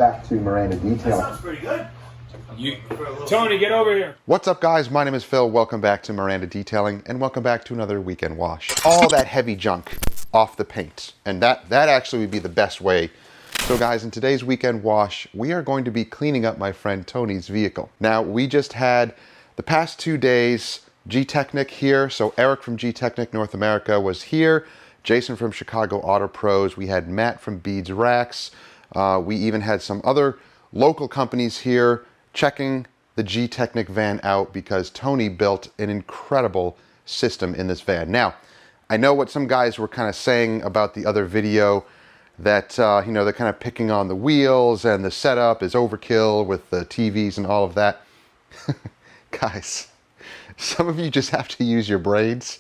Back to Miranda Detailing. That sounds pretty good. Tony, get over here. What's up, guys? My name is Phil. Welcome back to Miranda Detailing, and welcome back to another weekend wash. All that heavy junk off the paint, and that actually would be the best way. So guys, in today's weekend wash, we are going to be cleaning up my friend Tony's vehicle. Now, we just had the past 2 days G-Technic here. So Eric from G-Technic North America was here. Jason from Chicago Auto Pros. We had Matt from Beads Racks. We even had some other local companies here checking the G-Technic van out because Tony built an incredible system in this van. Now, I know what some guys were kind of saying about the other video, that, you know, they're kind of picking on the wheels and the setup is overkill with the TVs and all of that. Guys, some of you just have to use your brains.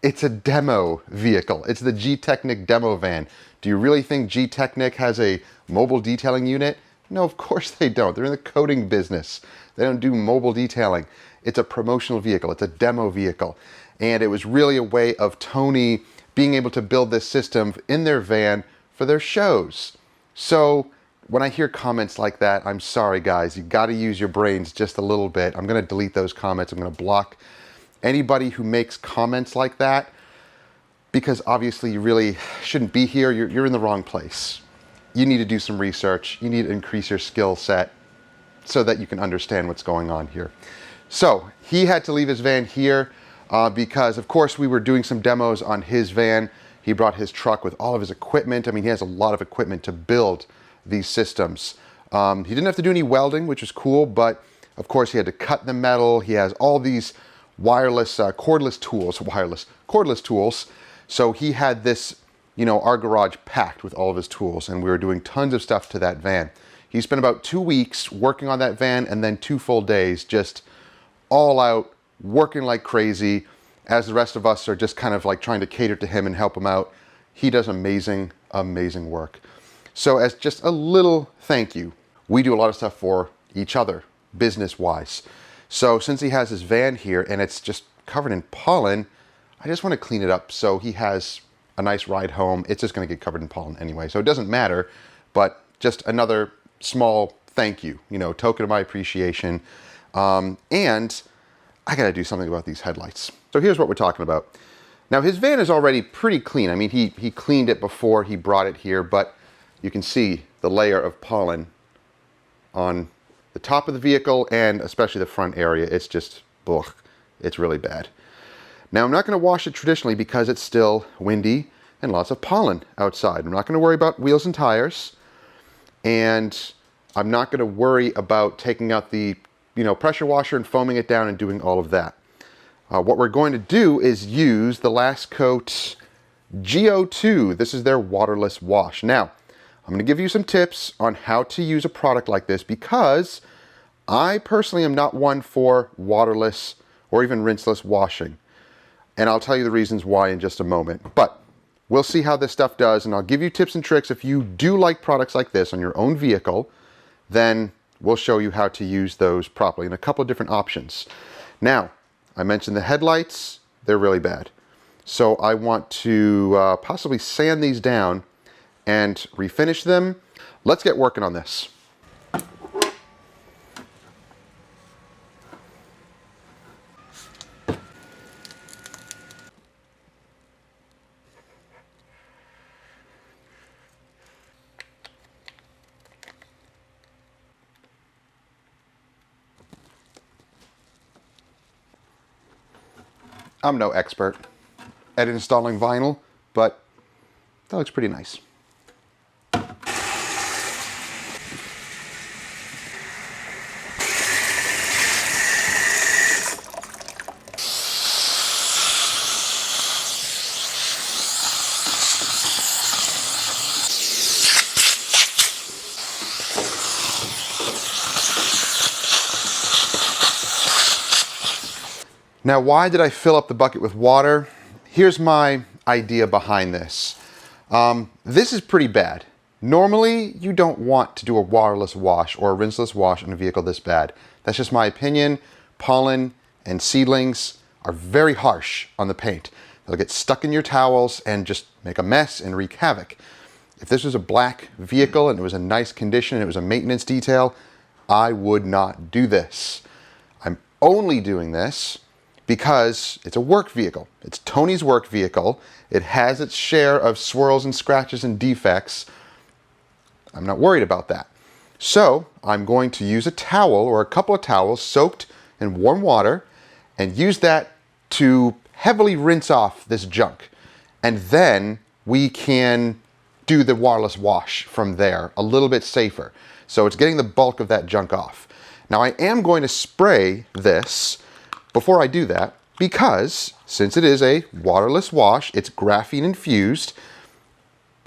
It's a demo vehicle. It's the G-Technic demo van. Do you really think G-Technic has a mobile detailing unit? No, of course they don't. They're in the coating business. They don't do mobile detailing. It's a promotional vehicle. It's a demo vehicle. And it was really a way of Tony being able to build this system in their van for their shows. So when I hear comments like that, I'm sorry guys, you got to use your brains just a little bit. I'm going to delete those comments. I'm going to block anybody who makes comments like that, because obviously you really shouldn't be here. You're in the wrong place. You need to do some research. You need to increase your skill set so that you can understand what's going on here. So he had to leave his van here because of course we were doing some demos on his van. He brought his truck with all of his equipment. I mean, he has a lot of equipment to build these systems. He didn't have to do any welding, which was cool, but of course he had to cut the metal. He has all these wireless, cordless tools. So he had this, you know, our garage packed with all of his tools, and we were doing tons of stuff to that van. He spent about 2 weeks working on that van, and then 2 full days just all out working like crazy, as the rest of us are just kind of like trying to cater to him and help him out. He does amazing, amazing work. So as just a little thank you, we do a lot of stuff for each other, business-wise. So since he has his van here and it's just covered in pollen, I just want to clean it up so he has a nice ride home. It's just going to get covered in pollen anyway, so it doesn't matter, but just another small thank you, you know, token of my appreciation. And I got to do something about these headlights. So here's what we're talking about. Now his van is already pretty clean. I mean, he cleaned it before he brought it here, but you can see the layer of pollen on the top of the vehicle and especially the front area. It's just, ugh, it's really bad. Now I'm not going to wash it traditionally because it's still windy and lots of pollen outside. I'm not going to worry about wheels and tires, and I'm not going to worry about taking out the, you know, pressure washer and foaming it down and doing all of that. What we're going to do is use the Last Coat GO2. This is their waterless wash. Now, I'm going to give you some tips on how to use a product like this because I personally am not one for waterless or even rinseless washing. And I'll tell you the reasons why in just a moment. But we'll see how this stuff does, and I'll give you tips and tricks. If you do like products like this on your own vehicle, then we'll show you how to use those properly and a couple of different options. Now, I mentioned the headlights. They're really bad. So I want to possibly sand these down and refinish them. Let's get working on this. I'm no expert at installing vinyl, but that looks pretty nice. Now, why did I fill up the bucket with water? Here's my idea behind this. This is pretty bad. Normally, you don't want to do a waterless wash or a rinseless wash on a vehicle this bad. That's just my opinion. Pollen and seedlings are very harsh on the paint. They'll get stuck in your towels and just make a mess and wreak havoc. If this was a black vehicle and it was a nice condition and it was a maintenance detail, I would not do this. I'm only doing this because it's a work vehicle. It's Tony's work vehicle. It has its share of swirls and scratches and defects. I'm not worried about that. So I'm going to use a towel or a couple of towels soaked in warm water and use that to heavily rinse off this junk. And then we can do the waterless wash from there a little bit safer. So it's getting the bulk of that junk off. Now I am going to spray this before I do that because since it is a waterless wash, it's graphene infused,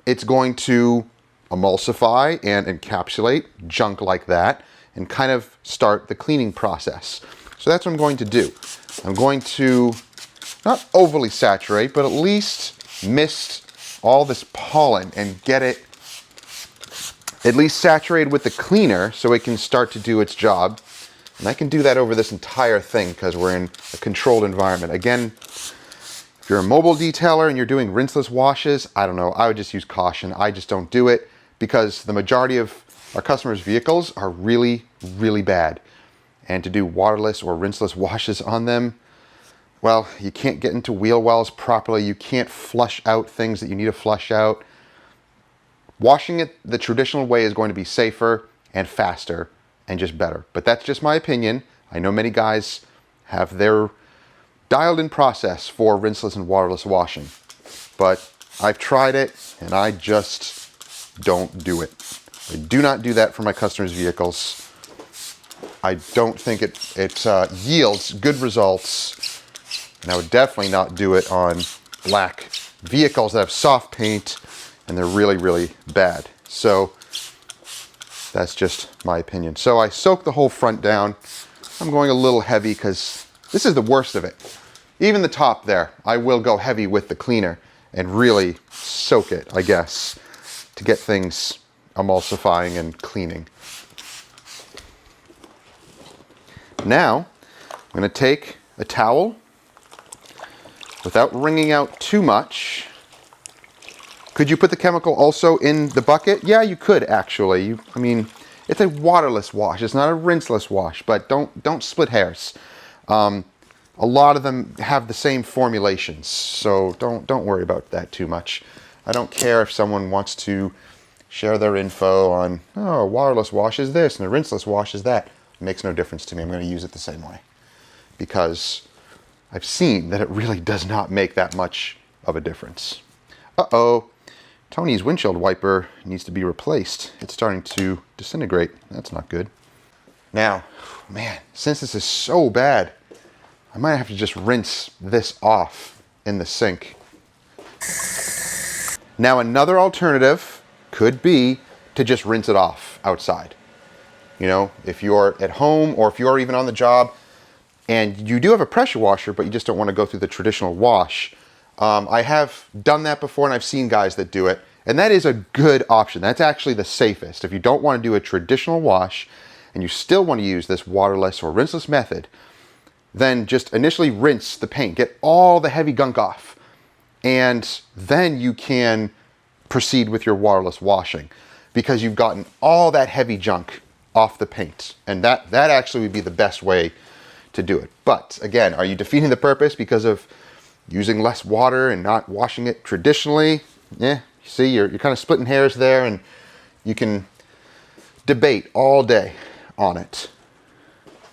it's going to emulsify and encapsulate junk like that and kind of start the cleaning process. So that's what I'm going to do. I'm going to not overly saturate, but at least mist all this pollen and get it at least saturated with the cleaner so it can start to do its job. And I can do that over this entire thing because we're in a controlled environment. Again, if you're a mobile detailer and you're doing rinseless washes, I don't know, I would just use caution. I just don't do it because the majority of our customers' vehicles are really, really bad. And to do waterless or rinseless washes on them, well, you can't get into wheel wells properly. You can't flush out things that you need to flush out. Washing it the traditional way is going to be safer and faster and just better. But that's just my opinion. I know many guys have their dialed in process for rinseless and waterless washing. But I've tried it and I just don't do it. I do not do that for my customers' vehicles. I don't think it yields good results. And I would definitely not do it on black vehicles that have soft paint and they're really, really bad. So that's just my opinion. So I soak the whole front down. I'm going a little heavy because this is the worst of it. Even the top there, I will go heavy with the cleaner and really soak it, I guess, to get things emulsifying and cleaning. Now, I'm going to take a towel without wringing out too much. Could you put the chemical also in the bucket? Yeah, you could actually. I mean, it's a waterless wash. It's not a rinseless wash, but don't split hairs. A lot of them have the same formulations, so don't worry about that too much. I don't care if someone wants to share their info on, oh, a waterless wash is this and a rinseless wash is that. It makes no difference to me. I'm going to use it the same way because I've seen that it really does not make that much of a difference. Uh-oh. Tony's windshield wiper needs to be replaced. It's starting to disintegrate. That's not good. Now, man, since this is so bad, I might have to just rinse this off in the sink. Now, another alternative could be to just rinse it off outside. You know, if you're at home or if you're even on the job and you do have a pressure washer, but you just don't want to go through the traditional wash. I have done that before and I've seen guys that do it. And that is a good option. That's actually the safest. If you don't want to do a traditional wash and you still want to use this waterless or rinseless method, then just initially rinse the paint, get all the heavy gunk off, and then you can proceed with your waterless washing because you've gotten all that heavy junk off the paint. And that actually would be the best way to do it. But again, are you defeating the purpose because of using less water and not washing it traditionally? Yeah, you see, you're kind of splitting hairs there, and you can debate all day on it.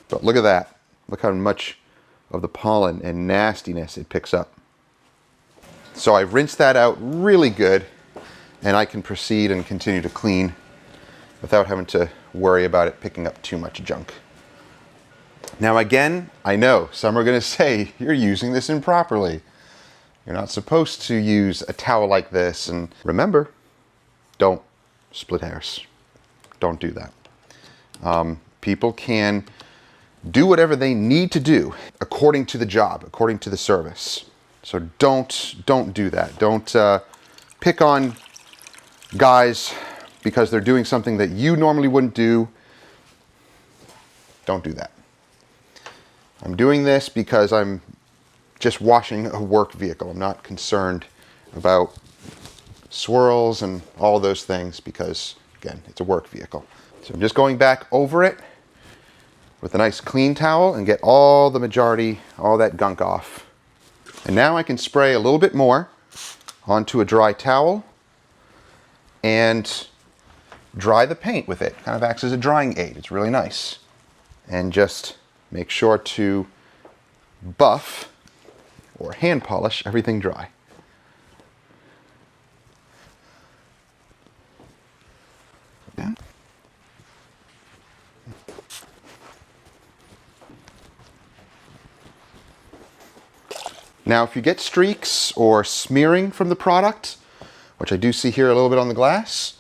But look at that. Look how much of the pollen and nastiness it picks up. So I've rinsed that out really good, and I can proceed and continue to clean without having to worry about it picking up too much junk. Now again, I know some are going to say you're using this improperly. You're not supposed to use a towel like this. And remember, don't split hairs. Don't do that. People can do whatever they need to do according to the job, according to the service. So don't do that. Don't pick on guys because they're doing something that you normally wouldn't do. Don't do that. I'm doing this because I'm just washing a work vehicle. I'm not concerned about swirls and all those things because, again, it's a work vehicle. So I'm just going back over it with a nice clean towel and get all the majority, all that gunk off. And now I can spray a little bit more onto a dry towel and dry the paint with it. Kind of acts as a drying aid. It's really nice. And just make sure to buff or hand polish everything dry. Yeah. Now, if you get streaks or smearing from the product, which I do see here a little bit on the glass,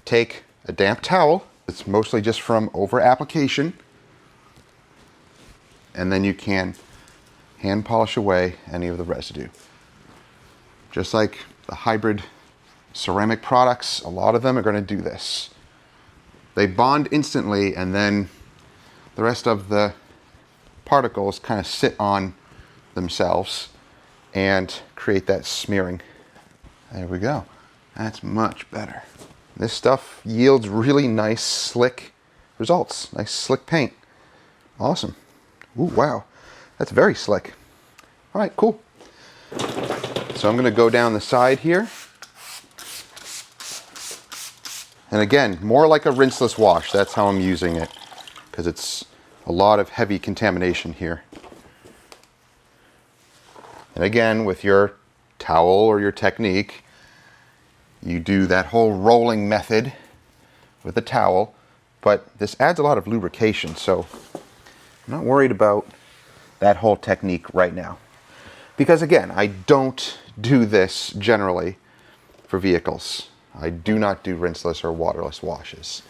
take a damp towel. It's mostly just from over application. And then you can hand polish away any of the residue. Just like the hybrid ceramic products, a lot of them are going to do this. They bond instantly, and then the rest of the particles kind of sit on themselves and create that smearing. There we go. That's much better. This stuff yields really nice, slick results. Nice, slick paint. Awesome. Ooh, wow. That's very slick. All right, cool. So I'm going to go down the side here. And again, more like a rinseless wash. That's how I'm using it, because it's a lot of heavy contamination here. And again, with your towel or your technique, you do that whole rolling method with a towel, but this adds a lot of lubrication, so I'm not worried about that whole technique right now. Because again, I don't do this generally for vehicles. I do not do rinseless or waterless washes.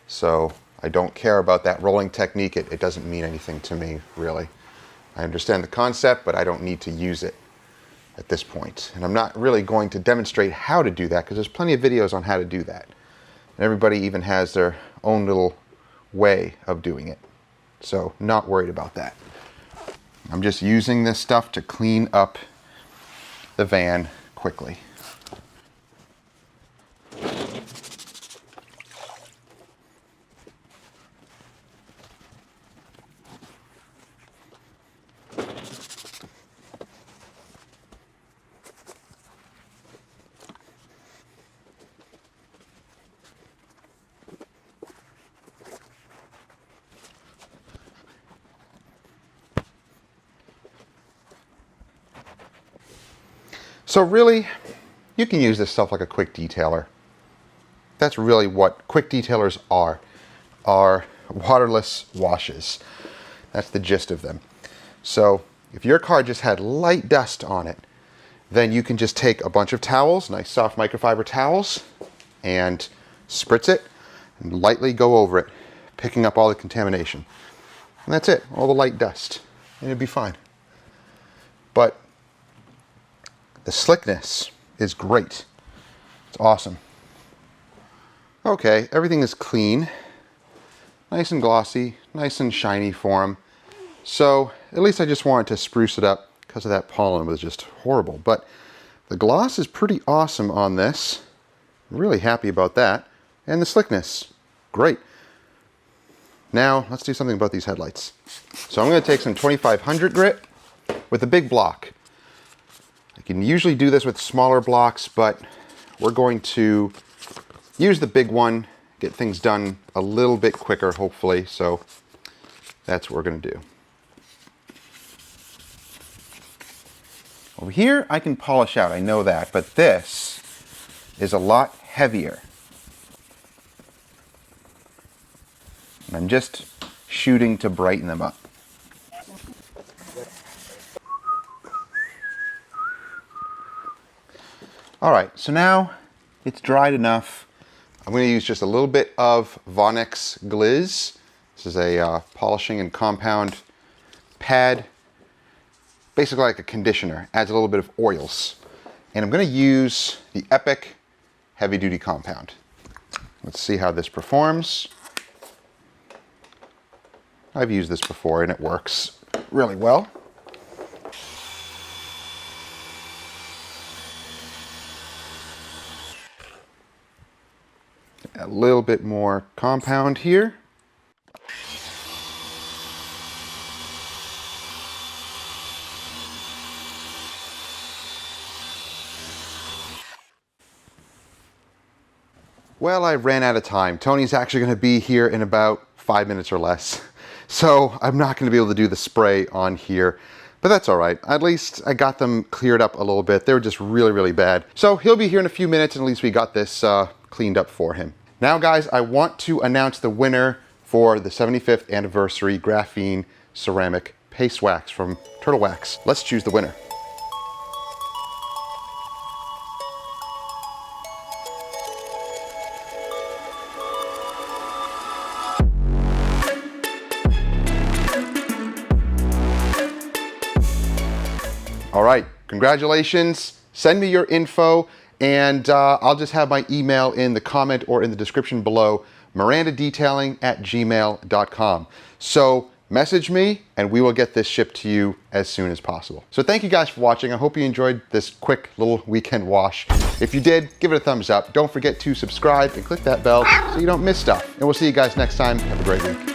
So I don't care about that rolling technique. It doesn't mean anything to me, really. I understand the concept, but I don't need to use it at this point. And I'm not really going to demonstrate how to do that, because there's plenty of videos on how to do that. And everybody even has their own little way of doing it. So not worried about that. I'm just using this stuff to clean up the van quickly. So really, you can use this stuff like a quick detailer. That's really what quick detailers are waterless washes. That's the gist of them. So if your car just had light dust on it, then you can just take a bunch of towels, nice soft microfiber towels, and spritz it and lightly go over it, picking up all the contamination. And that's it, all the light dust, and it'd be fine. But the slickness is great. It's awesome. Okay, everything is clean. Nice and glossy, nice and shiny for them. So at least I just wanted to spruce it up because of that pollen was just horrible. But the gloss is pretty awesome on this. Really happy about that. And the slickness, great. Now let's do something about these headlights. So I'm going to take some 2500 grit with a big block. I can usually do this with smaller blocks, but we're going to use the big one, get things done a little bit quicker, hopefully. So that's what we're going to do. Over here, I can polish out, I know that, but this is a lot heavier. And I'm just shooting to brighten them up. All right, so now it's dried enough. I'm going to use just a little bit of Vonnex Gliz. This is a polishing and compound pad, basically like a conditioner. Adds a little bit of oils. And I'm going to use the Epic Heavy Duty Compound. Let's see how this performs. I've used this before and it works really well. little bit more compound here. Well, I ran out of time. Tony's actually going to be here in about 5 minutes or less. So I'm not going to be able to do the spray on here, but that's all right. At least I got them cleared up a little bit. They were just really, really bad. So he'll be here in a few minutes, and at least we got this cleaned up for him. Now, guys, I want to announce the winner for the 75th anniversary Graphene ceramic paste wax from Turtle Wax. Let's choose the winner. All right, congratulations. Send me your info, and I'll just have my email in the comment or in the description below, mirandadetailing@gmail.com. So message me, and we will get this shipped to you as soon as possible. So thank you guys for watching. I hope you enjoyed this quick little weekend wash. If you did, give it a thumbs up. Don't forget to subscribe and click that bell so you don't miss stuff. And we'll see you guys next time. Have a great week.